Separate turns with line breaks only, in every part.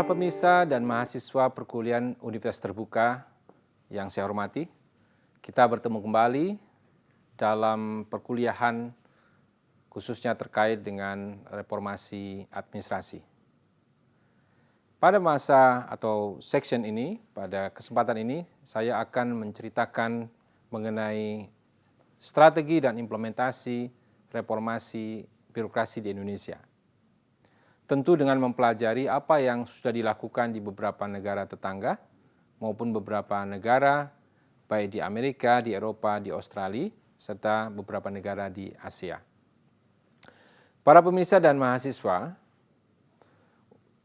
Para pemirsa dan mahasiswa perkuliahan Universitas Terbuka yang saya hormati, kita bertemu kembali dalam perkuliahan khususnya terkait dengan reformasi administrasi. Pada masa atau section ini, pada kesempatan ini, saya akan menceritakan mengenai strategi dan implementasi reformasi birokrasi di Indonesia. Tentu dengan mempelajari apa yang sudah dilakukan di beberapa negara tetangga maupun beberapa negara baik di Amerika, di Eropa, di Australia, serta beberapa negara di Asia. Para pemirsa dan mahasiswa,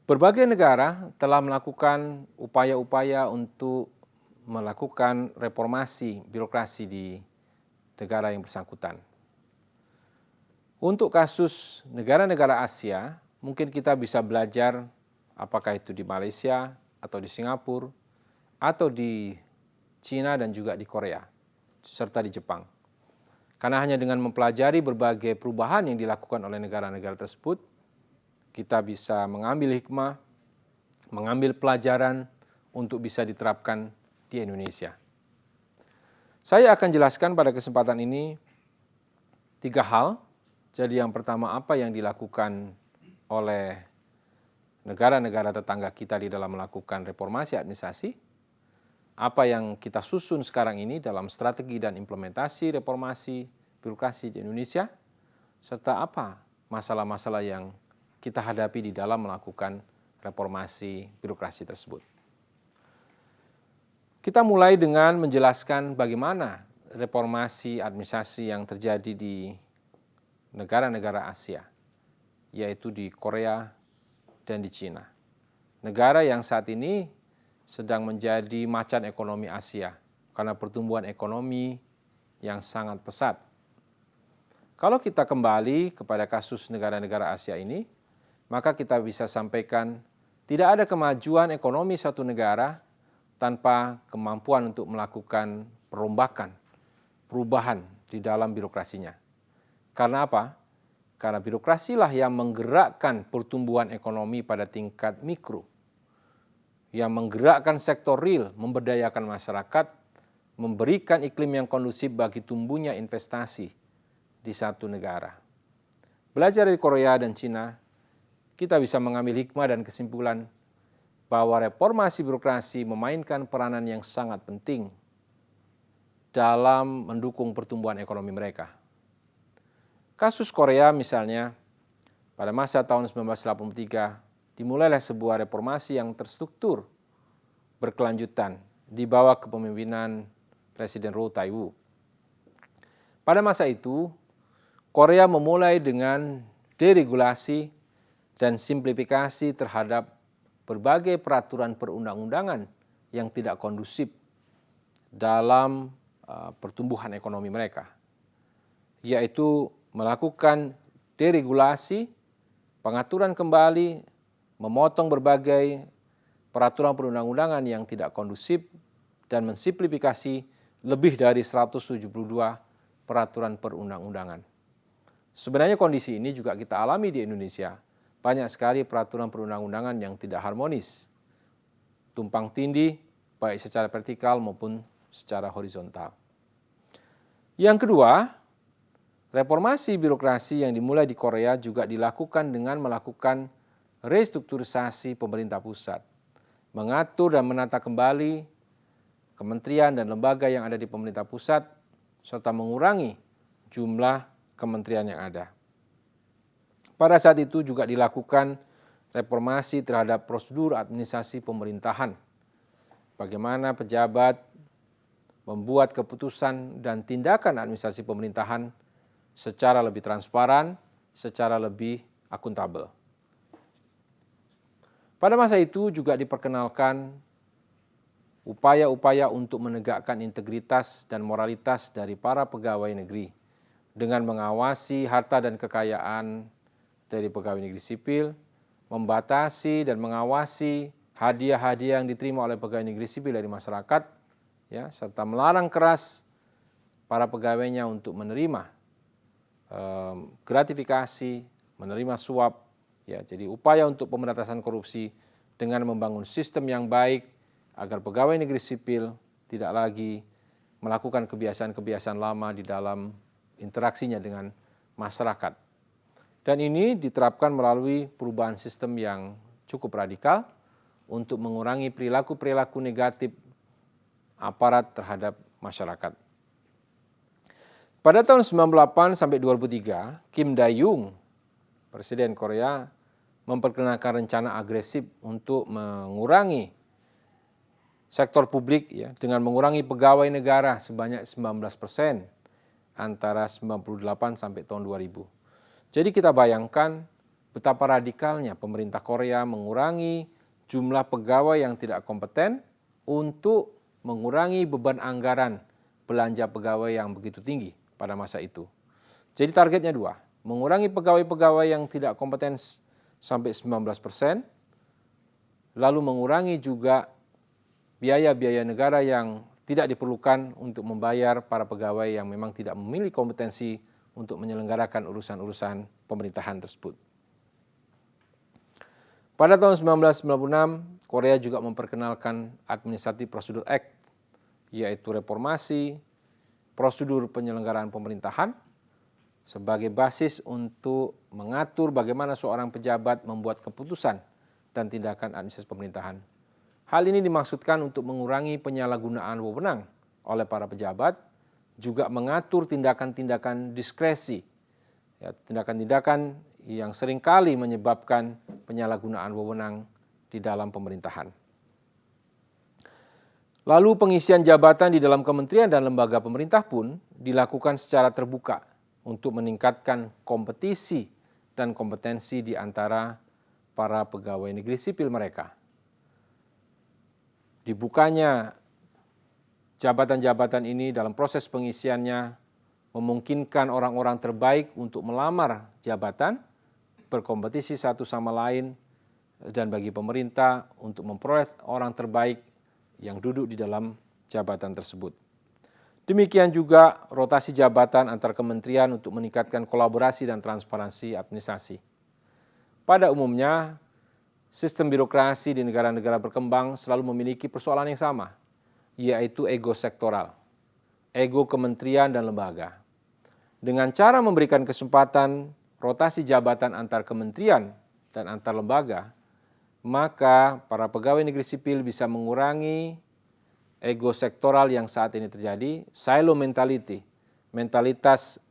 berbagai negara telah melakukan upaya-upaya untuk melakukan reformasi birokrasi di negara yang bersangkutan. Untuk kasus negara-negara Asia, mungkin kita bisa belajar apakah itu di Malaysia atau di Singapura atau di Cina dan juga di Korea serta di Jepang. Karena hanya dengan mempelajari berbagai perubahan yang dilakukan oleh negara-negara tersebut, kita bisa mengambil hikmah, mengambil pelajaran untuk bisa diterapkan di Indonesia. Saya akan jelaskan pada kesempatan ini 3 hal. Jadi yang pertama, apa yang dilakukan oleh negara-negara tetangga kita di dalam melakukan reformasi administrasi, apa yang kita susun sekarang ini dalam strategi dan implementasi reformasi birokrasi di Indonesia, serta apa masalah-masalah yang kita hadapi di dalam melakukan reformasi birokrasi tersebut. Kita mulai dengan menjelaskan bagaimana reformasi administrasi yang terjadi di negara-negara Asia, yaitu di Korea dan di Cina. Negara yang saat ini sedang menjadi macan ekonomi Asia karena pertumbuhan ekonomi yang sangat pesat. Kalau kita kembali kepada kasus negara-negara Asia ini, maka kita bisa sampaikan tidak ada kemajuan ekonomi suatu negara tanpa kemampuan untuk melakukan perombakan, perubahan di dalam birokrasinya. Karena apa? Karena birokrasilah yang menggerakkan pertumbuhan ekonomi pada tingkat mikro, yang menggerakkan sektor real, memberdayakan masyarakat, memberikan iklim yang kondusif bagi tumbuhnya investasi di satu negara. Belajar dari Korea dan Cina, kita bisa mengambil hikmah dan kesimpulan bahwa reformasi birokrasi memainkan peranan yang sangat penting dalam mendukung pertumbuhan ekonomi mereka. Kasus Korea misalnya, pada masa tahun 1983 dimulailah sebuah reformasi yang terstruktur berkelanjutan di bawah kepemimpinan Presiden Roh Tae-woo. Pada masa itu, Korea memulai dengan deregulasi dan simplifikasi terhadap berbagai peraturan perundang-undangan yang tidak kondusif dalam pertumbuhan ekonomi mereka, yaitu melakukan deregulasi, pengaturan kembali, memotong berbagai peraturan perundang-undangan yang tidak kondusif, dan mensimplifikasi lebih dari 172 peraturan perundang-undangan. Sebenarnya kondisi ini juga kita alami di Indonesia. Banyak sekali peraturan perundang-undangan yang tidak harmonis, tumpang tindih, baik secara vertikal maupun secara horizontal. Yang kedua, reformasi birokrasi yang dimulai di Korea juga dilakukan dengan melakukan restrukturisasi pemerintah pusat, mengatur dan menata kembali kementerian dan lembaga yang ada di pemerintah pusat, serta mengurangi jumlah kementerian yang ada. Pada saat itu juga dilakukan reformasi terhadap prosedur administrasi pemerintahan, bagaimana pejabat membuat keputusan dan tindakan administrasi pemerintahan secara lebih transparan, secara lebih akuntabel. Pada masa itu juga diperkenalkan upaya-upaya untuk menegakkan integritas dan moralitas dari para pegawai negeri dengan mengawasi harta dan kekayaan dari pegawai negeri sipil, membatasi dan mengawasi hadiah-hadiah yang diterima oleh pegawai negeri sipil dari masyarakat, ya, serta melarang keras para pegawainya untuk menerima gratifikasi, menerima suap, ya, jadi upaya untuk pemberantasan korupsi dengan membangun sistem yang baik agar pegawai negeri sipil tidak lagi melakukan kebiasaan-kebiasaan lama di dalam interaksinya dengan masyarakat. Dan ini diterapkan melalui perubahan sistem yang cukup radikal untuk mengurangi perilaku-perilaku negatif aparat terhadap masyarakat. Pada tahun 1998 sampai 2003, Kim Dae-jung, Presiden Korea, memperkenalkan rencana agresif untuk mengurangi sektor publik ya, dengan mengurangi pegawai negara sebanyak 19% antara 98 sampai tahun 2000. Jadi kita bayangkan betapa radikalnya pemerintah Korea mengurangi jumlah pegawai yang tidak kompeten untuk mengurangi beban anggaran belanja pegawai yang begitu tinggi pada masa itu. Jadi targetnya dua, mengurangi pegawai-pegawai yang tidak kompeten sampai 19%, lalu mengurangi juga biaya-biaya negara yang tidak diperlukan untuk membayar para pegawai yang memang tidak memiliki kompetensi untuk menyelenggarakan urusan-urusan pemerintahan tersebut. Pada tahun 1996, Korea juga memperkenalkan Administrative Procedure Act, yaitu reformasi prosedur penyelenggaraan pemerintahan sebagai basis untuk mengatur bagaimana seorang pejabat membuat keputusan dan tindakan administrasi pemerintahan. Hal ini dimaksudkan untuk mengurangi penyalahgunaan wewenang oleh para pejabat, juga mengatur tindakan-tindakan diskresi, ya, tindakan-tindakan yang seringkali menyebabkan penyalahgunaan wewenang di dalam pemerintahan. Lalu pengisian jabatan di dalam kementerian dan lembaga pemerintah pun dilakukan secara terbuka untuk meningkatkan kompetisi dan kompetensi di antara para pegawai negeri sipil mereka. Dibukanya jabatan-jabatan ini dalam proses pengisiannya memungkinkan orang-orang terbaik untuk melamar jabatan, berkompetisi satu sama lain, dan bagi pemerintah untuk memperoleh orang terbaik yang duduk di dalam jabatan tersebut. Demikian juga rotasi jabatan antar kementerian untuk meningkatkan kolaborasi dan transparansi administrasi. Pada umumnya, sistem birokrasi di negara-negara berkembang selalu memiliki persoalan yang sama, yaitu ego sektoral, ego kementerian dan lembaga. Dengan cara memberikan kesempatan rotasi jabatan antar kementerian dan antar lembaga, maka para pegawai negeri sipil bisa mengurangi ego sektoral yang saat ini terjadi, silo mentality, mentalitas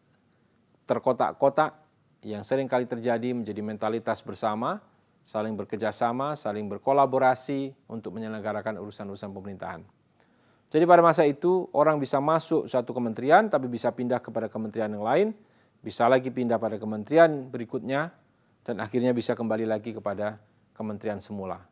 terkotak-kotak yang sering kali terjadi menjadi mentalitas bersama, saling bekerjasama, saling berkolaborasi untuk menyelenggarakan urusan-urusan pemerintahan. Jadi pada masa itu orang bisa masuk suatu kementerian tapi bisa pindah kepada kementerian yang lain, bisa lagi pindah pada kementerian berikutnya, dan akhirnya bisa kembali lagi kepada kementerian semula.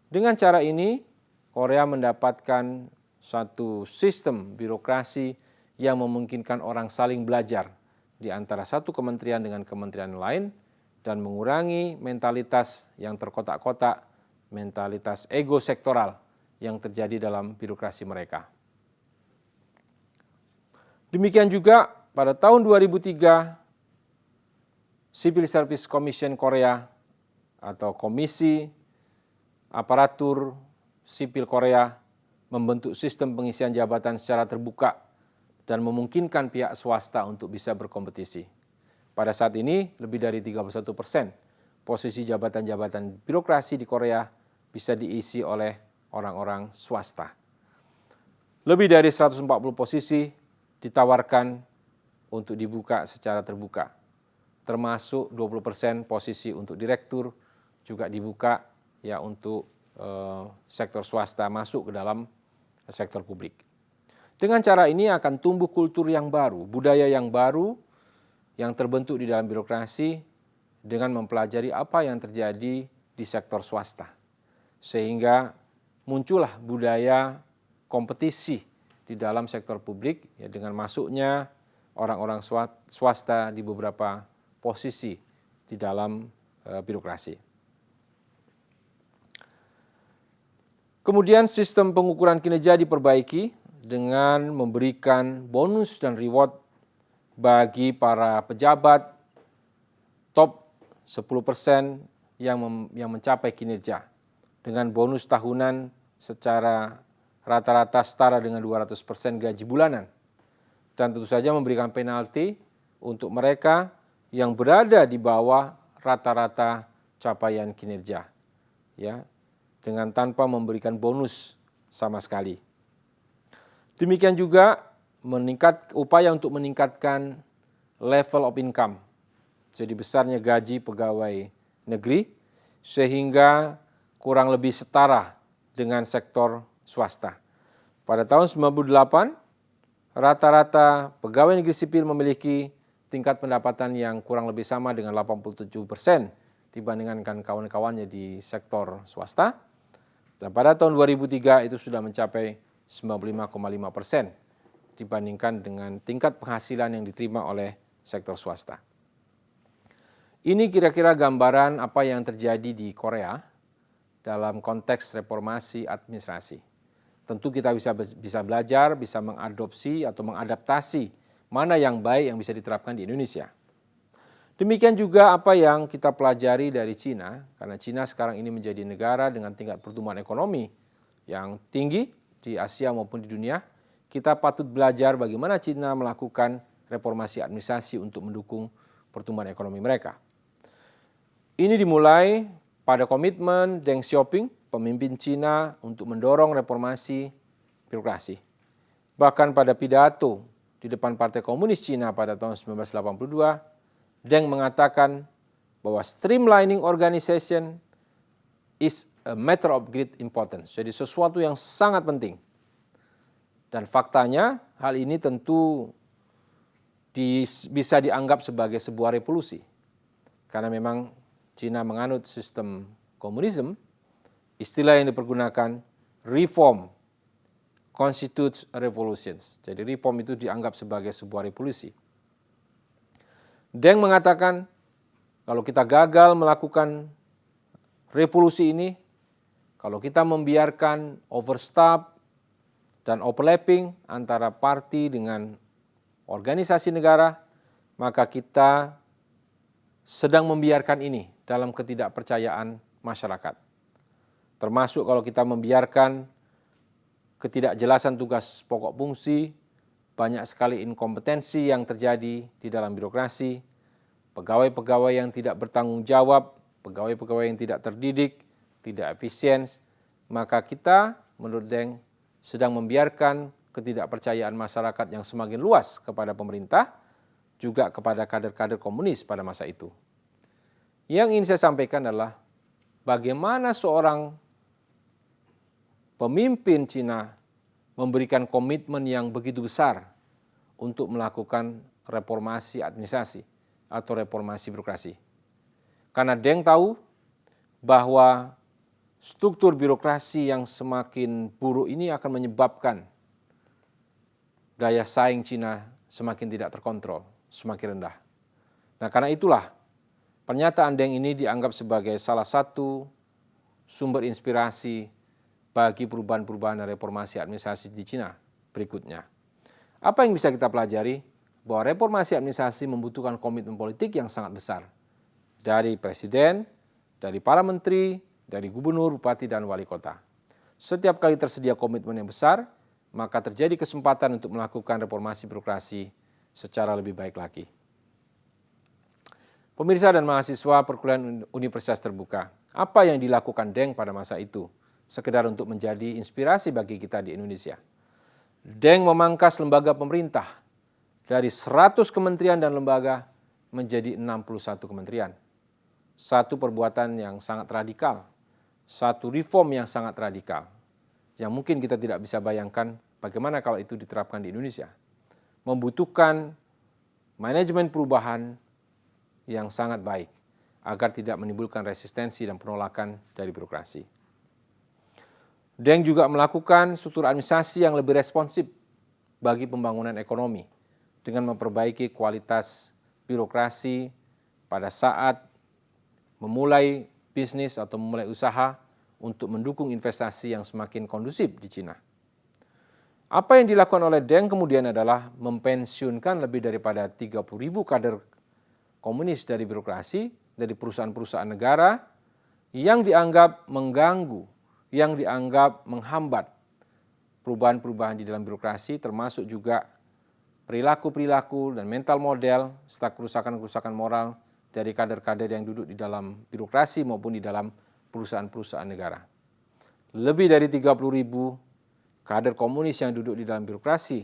Dengan cara ini, Korea mendapatkan satu sistem birokrasi yang memungkinkan orang saling belajar di antara satu kementerian dengan kementerian lain dan mengurangi mentalitas yang terkotak-kotak, mentalitas ego sektoral yang terjadi dalam birokrasi mereka. Demikian juga pada tahun 2003, Civil Service Commission Korea atau Komisi Aparatur Sipil Korea membentuk sistem pengisian jabatan secara terbuka dan memungkinkan pihak swasta untuk bisa berkompetisi. Pada saat ini, lebih dari 31% posisi jabatan-jabatan birokrasi di Korea bisa diisi oleh orang-orang swasta. Lebih dari 140 posisi ditawarkan untuk dibuka secara terbuka, termasuk 20% posisi untuk direktur juga dibuka ya untuk sektor swasta masuk ke dalam sektor publik. Dengan cara ini akan tumbuh kultur yang baru, budaya yang baru yang terbentuk di dalam birokrasi dengan mempelajari apa yang terjadi di sektor swasta. Sehingga muncullah budaya kompetisi di dalam sektor publik ya, dengan masuknya orang-orang swasta di beberapa posisi di dalam birokrasi. Kemudian sistem pengukuran kinerja diperbaiki dengan memberikan bonus dan reward bagi para pejabat top 10% yang mencapai kinerja dengan bonus tahunan secara rata-rata setara dengan 200% gaji bulanan. Dan tentu saja memberikan penalti untuk mereka yang berada di bawah rata-rata capaian kinerja, ya, dengan tanpa memberikan bonus sama sekali. Demikian juga upaya untuk meningkatkan level of income, jadi besarnya gaji pegawai negeri sehingga kurang lebih setara dengan sektor swasta. Pada tahun 98, rata-rata pegawai negeri sipil memiliki tingkat pendapatan yang kurang lebih sama dengan 87% dibandingkan kawan-kawannya di sektor swasta. Dan pada tahun 2003 itu sudah mencapai 95,5% dibandingkan dengan tingkat penghasilan yang diterima oleh sektor swasta. Ini kira-kira gambaran apa yang terjadi di Korea dalam konteks reformasi administrasi. Tentu kita bisa belajar, bisa mengadopsi atau mengadaptasi mana yang baik yang bisa diterapkan di Indonesia. Demikian juga apa yang kita pelajari dari Cina, karena Cina sekarang ini menjadi negara dengan tingkat pertumbuhan ekonomi yang tinggi di Asia maupun di dunia. Kita patut belajar bagaimana Cina melakukan reformasi administrasi untuk mendukung pertumbuhan ekonomi mereka. Ini dimulai pada komitmen Deng Xiaoping, pemimpin Cina, untuk mendorong reformasi birokrasi. Bahkan pada pidato di depan Partai Komunis Cina pada tahun 1982, Deng mengatakan bahwa streamlining organization is a matter of great importance. Jadi sesuatu yang sangat penting. Dan faktanya hal ini tentu bisa dianggap sebagai sebuah revolusi. Karena memang Cina menganut sistem komunisme, istilah yang dipergunakan reform constitutes revolutions. Jadi reform itu dianggap sebagai sebuah revolusi. Deng mengatakan kalau kita gagal melakukan revolusi ini, kalau kita membiarkan overstep dan overlapping antara parti dengan organisasi negara, maka kita sedang membiarkan ini dalam ketidakpercayaan masyarakat. Termasuk kalau kita membiarkan ketidakjelasan tugas pokok fungsi, banyak sekali inkompetensi yang terjadi di dalam birokrasi, pegawai-pegawai yang tidak bertanggung jawab, pegawai-pegawai yang tidak terdidik, tidak efisien, maka kita menurut Deng sedang membiarkan ketidakpercayaan masyarakat yang semakin luas kepada pemerintah, juga kepada kader-kader komunis pada masa itu. Yang ingin saya sampaikan adalah bagaimana seorang pemimpin Cina memberikan komitmen yang begitu besar untuk melakukan reformasi administrasi atau reformasi birokrasi. Karena Deng tahu bahwa struktur birokrasi yang semakin buruk ini akan menyebabkan daya saing Cina semakin tidak terkontrol, semakin rendah. Nah, karena itulah pernyataan Deng ini dianggap sebagai salah satu sumber inspirasi bagi perubahan-perubahan dan reformasi administrasi di Cina berikutnya. Apa yang bisa kita pelajari? Bahwa reformasi administrasi membutuhkan komitmen politik yang sangat besar dari presiden, dari para menteri, dari gubernur, bupati, dan wali kota. Setiap kali tersedia komitmen yang besar, maka terjadi kesempatan untuk melakukan reformasi birokrasi secara lebih baik lagi. Pemirsa dan mahasiswa perkuliahan Universitas Terbuka, apa yang dilakukan Deng pada masa itu? Sekedar untuk menjadi inspirasi bagi kita di Indonesia. Deng memangkas lembaga pemerintah dari 100 kementerian dan lembaga menjadi 61 kementerian. Satu perbuatan yang sangat radikal, satu reform yang sangat radikal, yang mungkin kita tidak bisa bayangkan bagaimana kalau itu diterapkan di Indonesia. Membutuhkan manajemen perubahan yang sangat baik agar tidak menimbulkan resistensi dan penolakan dari birokrasi. Deng juga melakukan struktur administrasi yang lebih responsif bagi pembangunan ekonomi dengan memperbaiki kualitas birokrasi pada saat memulai bisnis atau memulai usaha untuk mendukung investasi yang semakin kondusif di Cina. Apa yang dilakukan oleh Deng kemudian adalah mempensiunkan lebih daripada 30.000 kader komunis dari birokrasi, dari perusahaan-perusahaan negara, yang dianggap mengganggu, yang dianggap menghambat perubahan-perubahan di dalam birokrasi, termasuk juga perilaku-perilaku dan mental model serta kerusakan-kerusakan moral dari kader-kader yang duduk di dalam birokrasi maupun di dalam perusahaan-perusahaan negara. Lebih dari 30.000 kader komunis yang duduk di dalam birokrasi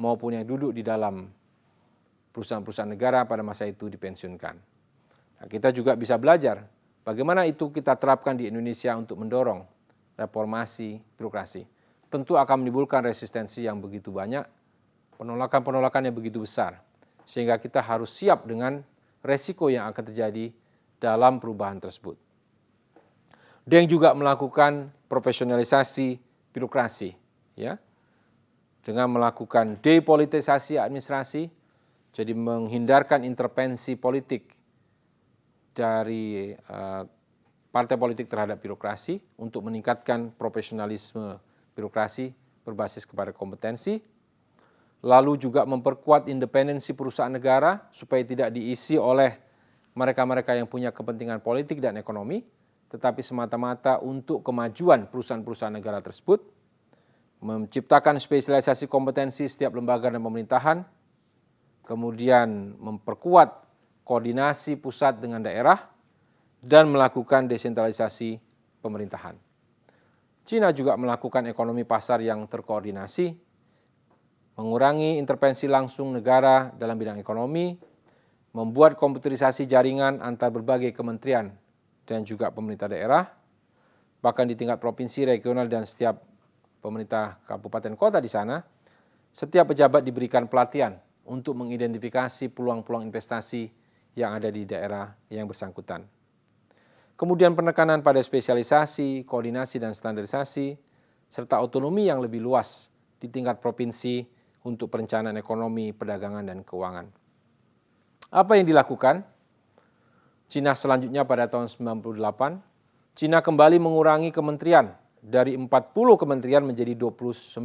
maupun yang duduk di dalam perusahaan-perusahaan negara pada masa itu dipensiunkan. Nah, kita juga bisa belajar bagaimana itu kita terapkan di Indonesia untuk mendorong reformasi birokrasi. Tentu akan menimbulkan resistensi yang begitu banyak, penolakan-penolakan yang begitu besar, sehingga kita harus siap dengan resiko yang akan terjadi dalam perubahan tersebut. Deng juga melakukan profesionalisasi birokrasi, ya, dengan melakukan depolitisasi administrasi, jadi menghindarkan intervensi politik dari partai politik terhadap birokrasi untuk meningkatkan profesionalisme birokrasi berbasis kepada kompetensi. Lalu juga memperkuat independensi perusahaan negara supaya tidak diisi oleh mereka-mereka yang punya kepentingan politik dan ekonomi, tetapi semata-mata untuk kemajuan perusahaan-perusahaan negara tersebut. Menciptakan spesialisasi kompetensi setiap lembaga dan pemerintahan, kemudian memperkuat koordinasi pusat dengan daerah, dan melakukan desentralisasi pemerintahan. Cina juga melakukan ekonomi pasar yang terkoordinasi, mengurangi intervensi langsung negara dalam bidang ekonomi, membuat komputerisasi jaringan antar berbagai kementerian dan juga pemerintah daerah, bahkan di tingkat provinsi, regional, dan setiap pemerintah kabupaten kota di sana, setiap pejabat diberikan pelatihan untuk mengidentifikasi peluang-peluang investasi yang ada di daerah yang bersangkutan. Kemudian penekanan pada spesialisasi, koordinasi, dan standarisasi, serta otonomi yang lebih luas di tingkat provinsi untuk perencanaan ekonomi, perdagangan, dan keuangan. Apa yang dilakukan? Cina selanjutnya pada tahun 98, Cina kembali mengurangi kementerian dari 40 kementerian menjadi 29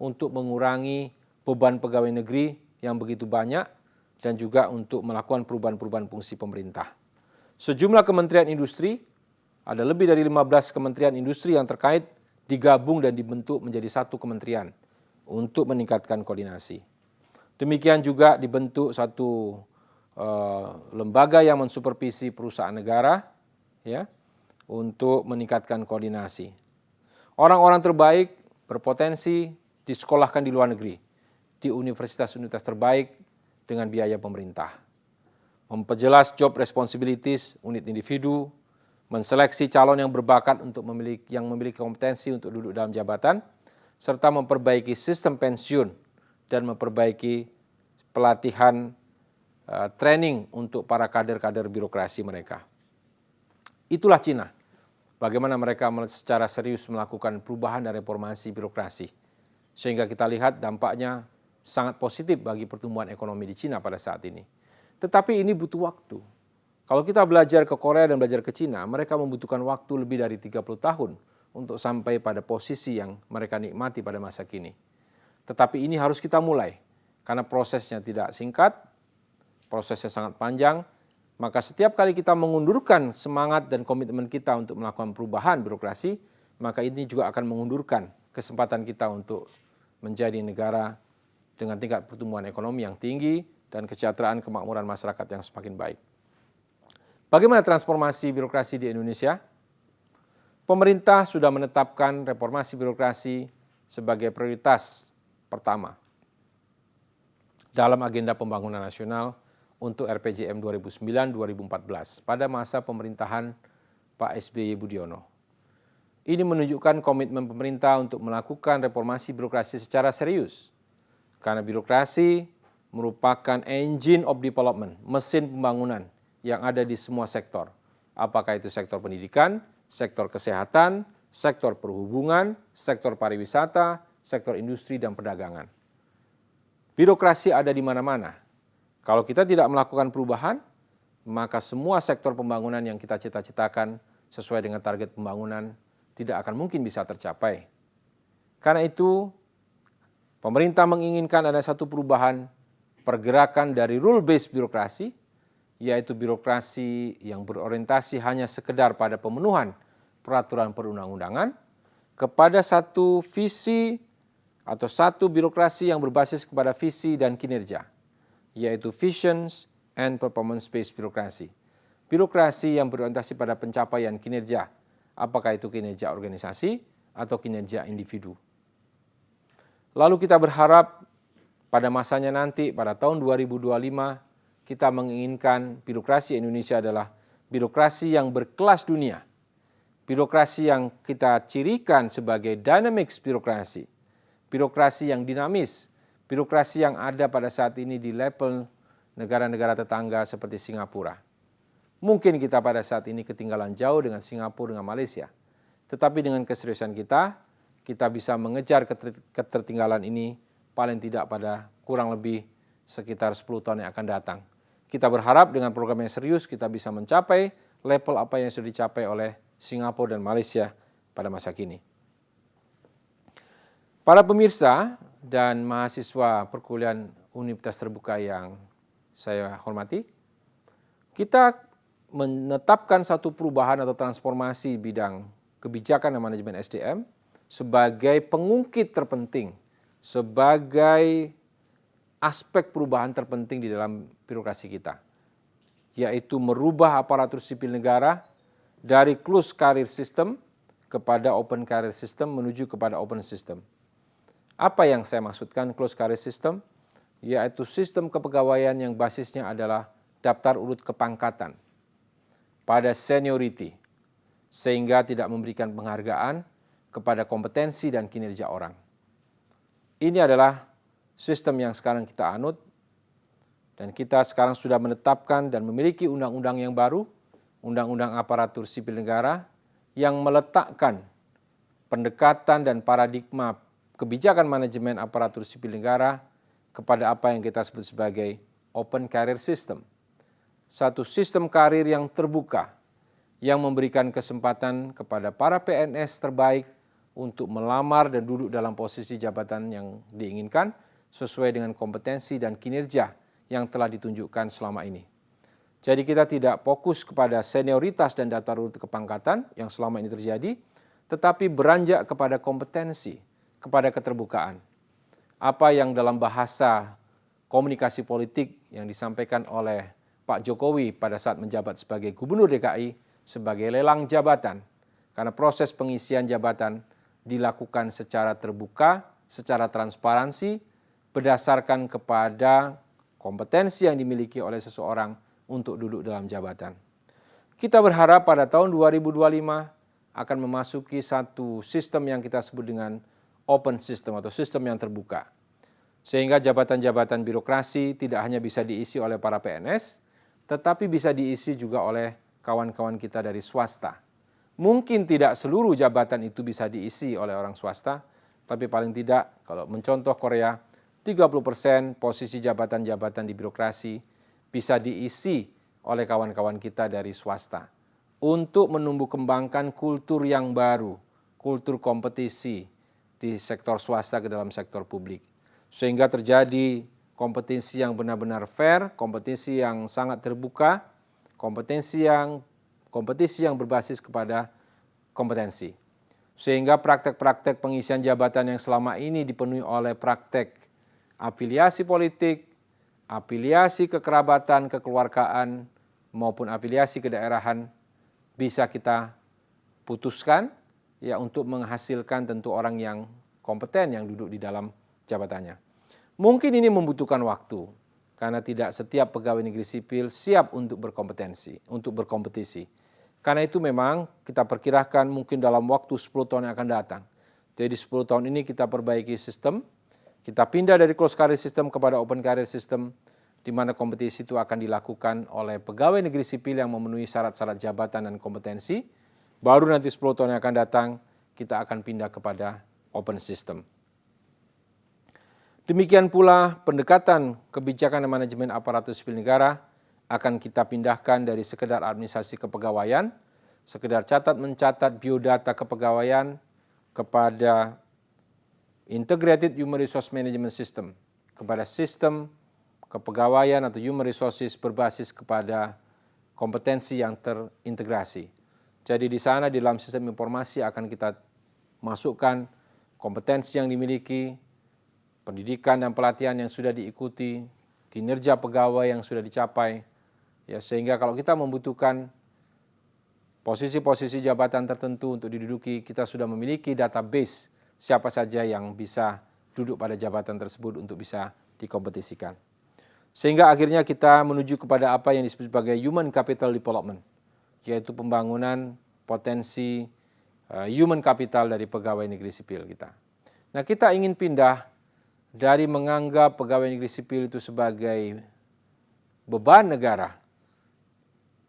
untuk mengurangi beban pegawai negeri yang begitu banyak dan juga untuk melakukan perubahan-perubahan fungsi pemerintah. Sejumlah kementerian industri, ada lebih dari 15 kementerian industri yang terkait digabung dan dibentuk menjadi satu kementerian untuk meningkatkan koordinasi. Demikian juga dibentuk satu lembaga yang mensupervisi perusahaan negara, ya, untuk meningkatkan koordinasi. Orang-orang terbaik berpotensi disekolahkan di luar negeri, di universitas-universitas terbaik dengan biaya pemerintah. Memperjelas job responsibilities unit individu, menseleksi calon yang berbakat untuk memiliki kompetensi untuk duduk dalam jabatan, serta memperbaiki sistem pensiun dan memperbaiki pelatihan training untuk para kader-kader birokrasi mereka. Itulah Cina, bagaimana mereka secara serius melakukan perubahan dan reformasi birokrasi, sehingga kita lihat dampaknya sangat positif bagi pertumbuhan ekonomi di Cina pada saat ini. Tetapi ini butuh waktu. Kalau kita belajar ke Korea dan belajar ke Cina, mereka membutuhkan waktu lebih dari 30 tahun untuk sampai pada posisi yang mereka nikmati pada masa kini. Tetapi ini harus kita mulai, karena prosesnya tidak singkat, prosesnya sangat panjang, maka setiap kali kita mengundurkan semangat dan komitmen kita untuk melakukan perubahan birokrasi, maka ini juga akan mengundurkan kesempatan kita untuk menjadi negara dengan tingkat pertumbuhan ekonomi yang tinggi dan kesejahteraan kemakmuran masyarakat yang semakin baik. Bagaimana transformasi birokrasi di Indonesia? Pemerintah sudah menetapkan reformasi birokrasi sebagai prioritas pertama dalam agenda pembangunan nasional untuk RPJM 2009-2014 pada masa pemerintahan Pak SBY Budiono. Ini menunjukkan komitmen pemerintah untuk melakukan reformasi birokrasi secara serius, karena birokrasi merupakan engine of development, mesin pembangunan yang ada di semua sektor. Apakah itu sektor pendidikan, sektor kesehatan, sektor perhubungan, sektor pariwisata, sektor industri dan perdagangan. Birokrasi ada di mana-mana. Kalau kita tidak melakukan perubahan, maka semua sektor pembangunan yang kita cita-citakan sesuai dengan target pembangunan tidak akan mungkin bisa tercapai. Karena itu, pemerintah menginginkan ada satu perubahan pergerakan dari rule-based birokrasi yaitu birokrasi yang berorientasi hanya sekedar pada pemenuhan peraturan perundang-undangan, kepada satu visi atau satu birokrasi yang berbasis kepada visi dan kinerja, yaitu visions and performance-based birokrasi. Birokrasi yang berorientasi pada pencapaian kinerja, apakah itu kinerja organisasi atau kinerja individu. Lalu kita berharap pada masanya nanti, pada tahun 2025, kita menginginkan birokrasi Indonesia adalah birokrasi yang berkelas dunia. Birokrasi yang kita cirikan sebagai dynamics birokrasi. Birokrasi yang dinamis. Birokrasi yang ada pada saat ini di level negara-negara tetangga seperti Singapura. Mungkin kita pada saat ini ketinggalan jauh dengan Singapura, dengan Malaysia. Tetapi dengan keseriusan kita bisa mengejar ketertinggalan ini paling tidak pada kurang lebih sekitar 10 tahun yang akan datang. Kita berharap dengan program yang serius kita bisa mencapai level apa yang sudah dicapai oleh Singapura dan Malaysia pada masa kini. Para pemirsa dan mahasiswa perkuliahan Universitas Terbuka yang saya hormati, kita menetapkan satu perubahan atau transformasi bidang kebijakan dan manajemen SDM sebagai pengungkit terpenting, sebagai aspek perubahan terpenting di dalam birokrasi kita, yaitu merubah aparatur sipil negara dari closed career system kepada open career system menuju kepada open system. Apa yang saya maksudkan closed career system? Yaitu sistem kepegawaian yang basisnya adalah daftar urut kepangkatan pada seniority, sehingga tidak memberikan penghargaan kepada kompetensi dan kinerja orang. Ini adalah sistem yang sekarang kita anut, dan kita sekarang sudah menetapkan dan memiliki undang-undang yang baru, Undang-Undang Aparatur Sipil Negara, yang meletakkan pendekatan dan paradigma kebijakan manajemen aparatur sipil negara kepada apa yang kita sebut sebagai open career system. Satu sistem karir yang terbuka, yang memberikan kesempatan kepada para PNS terbaik untuk melamar dan duduk dalam posisi jabatan yang diinginkan sesuai dengan kompetensi dan kinerja yang telah ditunjukkan selama ini. Jadi kita tidak fokus kepada senioritas dan daftar urut kepangkatan yang selama ini terjadi, tetapi beranjak kepada kompetensi, kepada keterbukaan. Apa yang dalam bahasa komunikasi politik yang disampaikan oleh Pak Jokowi pada saat menjabat sebagai Gubernur DKI sebagai lelang jabatan, karena proses pengisian jabatan dilakukan secara terbuka, secara transparansi, berdasarkan kepada kompetensi yang dimiliki oleh seseorang untuk duduk dalam jabatan. Kita berharap pada tahun 2025 akan memasuki satu sistem yang kita sebut dengan open system atau sistem yang terbuka. Sehingga jabatan-jabatan birokrasi tidak hanya bisa diisi oleh para PNS, tetapi bisa diisi juga oleh kawan-kawan kita dari swasta. Mungkin tidak seluruh jabatan itu bisa diisi oleh orang swasta, tapi paling tidak kalau mencontoh Korea, 30% posisi jabatan-jabatan di birokrasi bisa diisi oleh kawan-kawan kita dari swasta. Untuk menumbuh kembangkan kultur yang baru, kultur kompetisi di sektor swasta ke dalam sektor publik. Sehingga terjadi kompetisi yang benar-benar fair, kompetisi yang sangat terbuka, kompetisi yang berbasis kepada kompetensi. Sehingga praktek-praktek pengisian jabatan yang selama ini dipenuhi oleh praktek afiliasi politik, afiliasi kekerabatan, kekeluargaan, maupun afiliasi kedaerahan bisa kita putuskan ya untuk menghasilkan tentu orang yang kompeten yang duduk di dalam jabatannya. Mungkin ini membutuhkan waktu karena tidak setiap pegawai negeri sipil siap untuk berkompetensi, untuk berkompetisi. Karena itu memang kita perkirakan mungkin dalam waktu 10 tahun yang akan datang. Jadi 10 tahun ini kita perbaiki sistem, kita pindah dari closed career system kepada open career system, di mana kompetisi itu akan dilakukan oleh pegawai negeri sipil yang memenuhi syarat-syarat jabatan dan kompetensi. Baru nanti 10 tahun yang akan datang, kita akan pindah kepada open system. Demikian pula pendekatan kebijakan dan manajemen aparatur sipil negara akan kita pindahkan dari sekedar administrasi kepegawaian, sekedar catat-mencatat biodata kepegawaian kepada Integrated Human Resource Management System, kepada sistem kepegawaian atau human resources berbasis kepada kompetensi yang terintegrasi. Jadi di sana di dalam sistem informasi akan kita masukkan kompetensi yang dimiliki, pendidikan dan pelatihan yang sudah diikuti, kinerja pegawai yang sudah dicapai, ya sehingga kalau kita membutuhkan posisi-posisi jabatan tertentu untuk diduduki, kita sudah memiliki database siapa saja yang bisa duduk pada jabatan tersebut untuk bisa dikompetisikan. Sehingga akhirnya kita menuju kepada apa yang disebut sebagai human capital development, yaitu pembangunan potensi human capital dari pegawai negeri sipil kita. Nah, kita ingin pindah dari menganggap pegawai negeri sipil itu sebagai beban negara,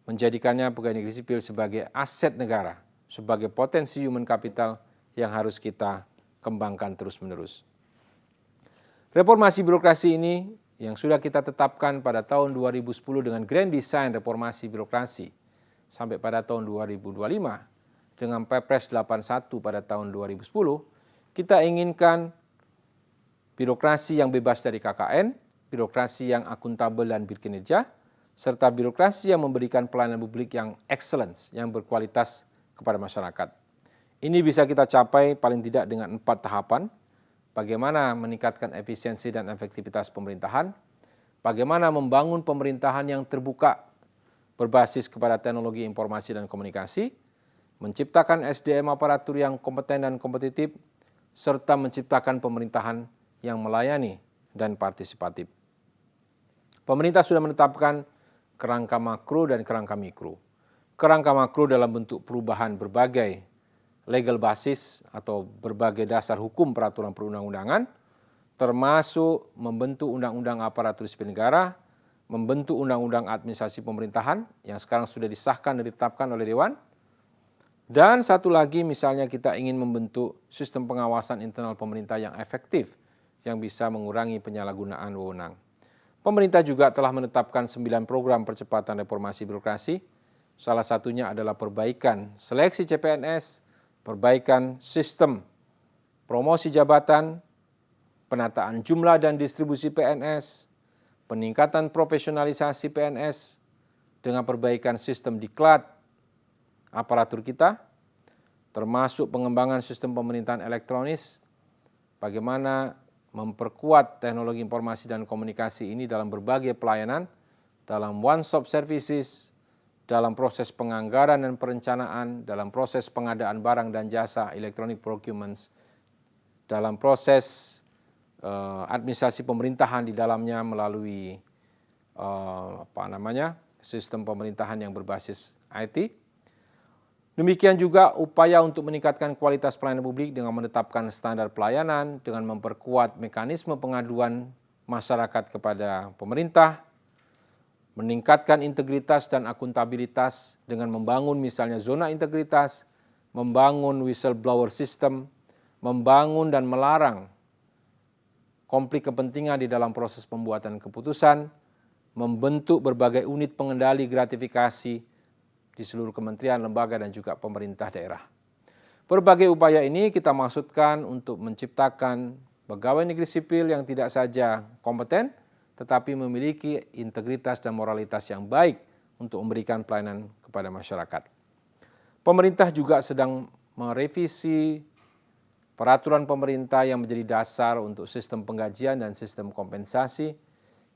menjadikannya pegawai negeri sipil sebagai aset negara, sebagai potensi human capital yang harus kita kembangkan terus-menerus. Reformasi birokrasi ini yang sudah kita tetapkan pada tahun 2010 dengan Grand Design Reformasi Birokrasi sampai pada tahun 2025 dengan Perpres 81 pada tahun 2010, kita inginkan birokrasi yang bebas dari KKN, birokrasi yang akuntabel dan berkinerja, serta birokrasi yang memberikan pelayanan publik yang excellence, yang berkualitas kepada masyarakat. Ini bisa kita capai paling tidak dengan 4 tahapan. Bagaimana meningkatkan efisiensi dan efektivitas pemerintahan, bagaimana membangun pemerintahan yang terbuka, berbasis kepada teknologi informasi dan komunikasi, menciptakan SDM aparatur yang kompeten dan kompetitif, serta menciptakan pemerintahan yang melayani dan partisipatif. Pemerintah sudah menetapkan kerangka makro dan kerangka mikro. Kerangka makro dalam bentuk perubahan berbagai legal basis atau berbagai dasar hukum peraturan perundang-undangan, termasuk membentuk undang-undang aparatur sipil negara, membentuk undang-undang administrasi pemerintahan yang sekarang sudah disahkan dan ditetapkan oleh Dewan, dan satu lagi misalnya kita ingin membentuk sistem pengawasan internal pemerintah yang efektif, yang bisa mengurangi penyalahgunaan wewenang. Pemerintah juga telah menetapkan 9 program percepatan reformasi birokrasi. Salah satunya adalah perbaikan seleksi CPNS, perbaikan sistem promosi jabatan, penataan jumlah dan distribusi PNS, peningkatan profesionalisasi PNS dengan perbaikan sistem diklat aparatur kita, termasuk pengembangan sistem pemerintahan elektronis, bagaimana memperkuat teknologi informasi dan komunikasi ini dalam berbagai pelayanan, dalam one-stop services, dalam proses penganggaran dan perencanaan, dalam proses pengadaan barang dan jasa, electronic procurements, dalam proses administrasi pemerintahan di dalamnya melalui sistem pemerintahan yang berbasis IT. Demikian juga upaya untuk meningkatkan kualitas pelayanan publik dengan menetapkan standar pelayanan, dengan memperkuat mekanisme pengaduan masyarakat kepada pemerintah, meningkatkan integritas dan akuntabilitas dengan membangun misalnya zona integritas, membangun whistleblower system, membangun dan melarang konflik kepentingan di dalam proses pembuatan keputusan, membentuk berbagai unit pengendali gratifikasi di seluruh kementerian, lembaga, dan juga pemerintah daerah. Berbagai upaya ini kita maksudkan untuk menciptakan pegawai negeri sipil yang tidak saja kompeten, tetapi memiliki integritas dan moralitas yang baik untuk memberikan pelayanan kepada masyarakat. Pemerintah juga sedang merevisi peraturan pemerintah yang menjadi dasar untuk sistem penggajian dan sistem kompensasi.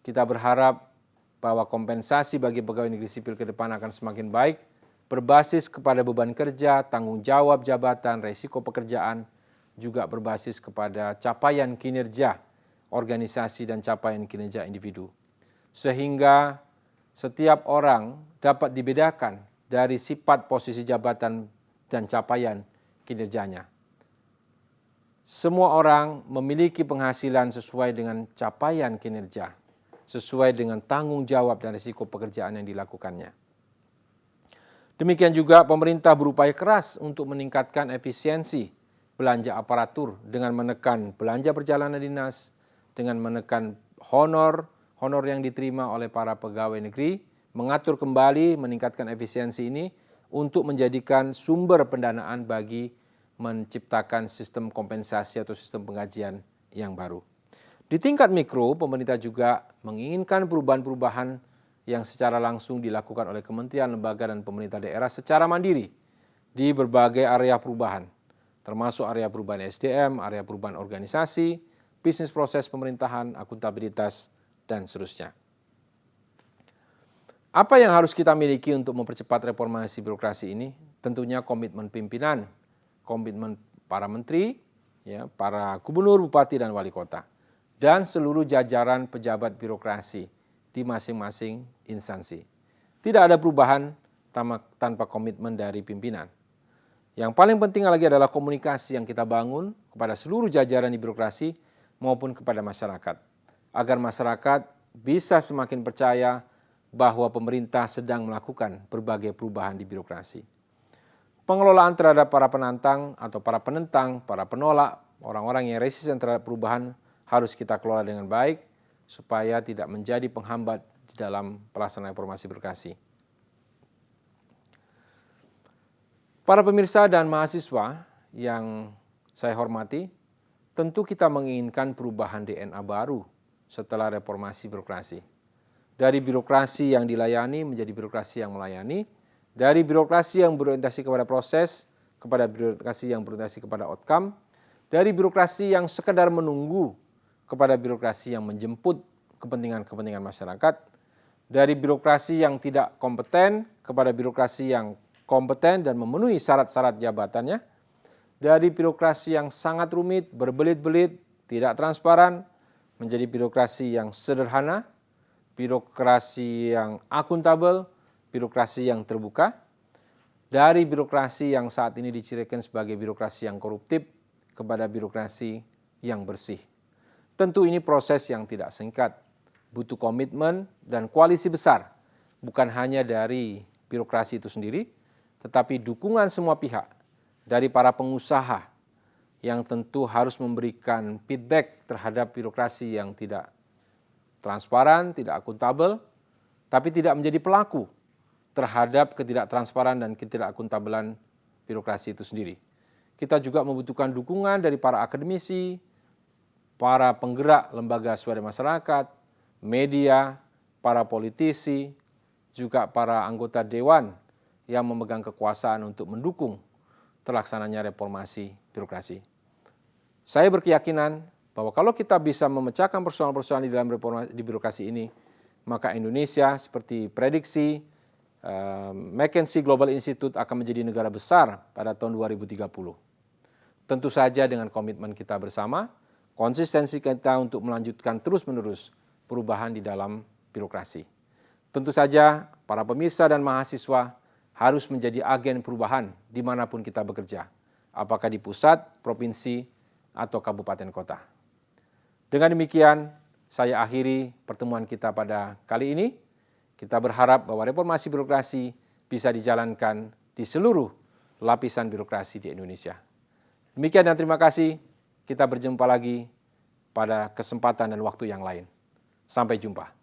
Kita berharap bahwa kompensasi bagi pegawai negeri sipil ke depan akan semakin baik, berbasis kepada beban kerja, tanggung jawab jabatan, resiko pekerjaan, juga berbasis kepada capaian kinerja organisasi dan capaian kinerja individu. Sehingga setiap orang dapat dibedakan dari sifat posisi jabatan dan capaian kinerjanya. Semua orang memiliki penghasilan sesuai dengan capaian kinerja, sesuai dengan tanggung jawab dan risiko pekerjaan yang dilakukannya. Demikian juga pemerintah berupaya keras untuk meningkatkan efisiensi belanja aparatur dengan menekan belanja perjalanan dinas, dengan menekan honor yang diterima oleh para pegawai negeri, mengatur kembali, meningkatkan efisiensi ini untuk menjadikan sumber pendanaan bagi menciptakan sistem kompensasi atau sistem penggajian yang baru. Di tingkat mikro, pemerintah juga menginginkan perubahan-perubahan yang secara langsung dilakukan oleh kementerian, lembaga, dan pemerintah daerah secara mandiri di berbagai area perubahan, termasuk area perubahan SDM, area perubahan organisasi, bisnis proses pemerintahan, akuntabilitas, dan seterusnya. Apa yang harus kita miliki untuk mempercepat reformasi birokrasi ini? Tentunya komitmen pimpinan, komitmen para menteri, para gubernur, bupati, dan wali kota, dan seluruh jajaran pejabat birokrasi di masing-masing instansi. Tidak ada perubahan tanpa komitmen dari pimpinan. Yang paling penting lagi adalah komunikasi yang kita bangun kepada seluruh jajaran di birokrasi maupun kepada masyarakat, agar masyarakat bisa semakin percaya bahwa pemerintah sedang melakukan berbagai perubahan di birokrasi. Pengelolaan terhadap para penantang atau para penentang, para penolak, orang-orang yang resisten terhadap perubahan harus kita kelola dengan baik supaya tidak menjadi penghambat di dalam pelaksanaan reformasi birokrasi. Para pemirsa dan mahasiswa yang saya hormati, tentu kita menginginkan perubahan DNA baru setelah reformasi birokrasi. Dari birokrasi yang dilayani menjadi birokrasi yang melayani, dari birokrasi yang berorientasi kepada proses kepada birokrasi yang berorientasi kepada outcome, dari birokrasi yang sekedar menunggu kepada birokrasi yang menjemput kepentingan-kepentingan masyarakat, dari birokrasi yang tidak kompeten kepada birokrasi yang kompeten dan memenuhi syarat-syarat jabatannya, dari birokrasi yang sangat rumit, berbelit-belit, tidak transparan, menjadi birokrasi yang sederhana, birokrasi yang akuntabel, birokrasi yang terbuka, dari birokrasi yang saat ini dicirikan sebagai birokrasi yang koruptif kepada birokrasi yang bersih. Tentu ini proses yang tidak singkat, butuh komitmen dan koalisi besar, bukan hanya dari birokrasi itu sendiri, tetapi dukungan semua pihak, dari para pengusaha yang tentu harus memberikan feedback terhadap birokrasi yang tidak transparan, tidak akuntabel, tapi tidak menjadi pelaku terhadap ketidaktransparan dan ketidakakuntabelan birokrasi itu sendiri. Kita juga membutuhkan dukungan dari para akademisi, para penggerak lembaga swadaya masyarakat, media, para politisi, juga para anggota dewan yang memegang kekuasaan untuk mendukung terlaksananya reformasi birokrasi. Saya berkeyakinan bahwa kalau kita bisa memecahkan persoalan-persoalan di dalam reformasi di birokrasi ini, maka Indonesia seperti prediksi McKinsey Global Institute akan menjadi negara besar pada tahun 2030. Tentu saja dengan komitmen kita bersama, konsistensi kita untuk melanjutkan terus-menerus perubahan di dalam birokrasi. Tentu saja para pemirsa dan mahasiswa harus menjadi agen perubahan dimanapun kita bekerja, apakah di pusat, provinsi, atau kabupaten kota. Dengan demikian, saya akhiri pertemuan kita pada kali ini. Kita berharap bahwa reformasi birokrasi bisa dijalankan di seluruh lapisan birokrasi di Indonesia. Demikian dan terima kasih. Kita berjumpa lagi pada kesempatan dan waktu yang lain. Sampai jumpa.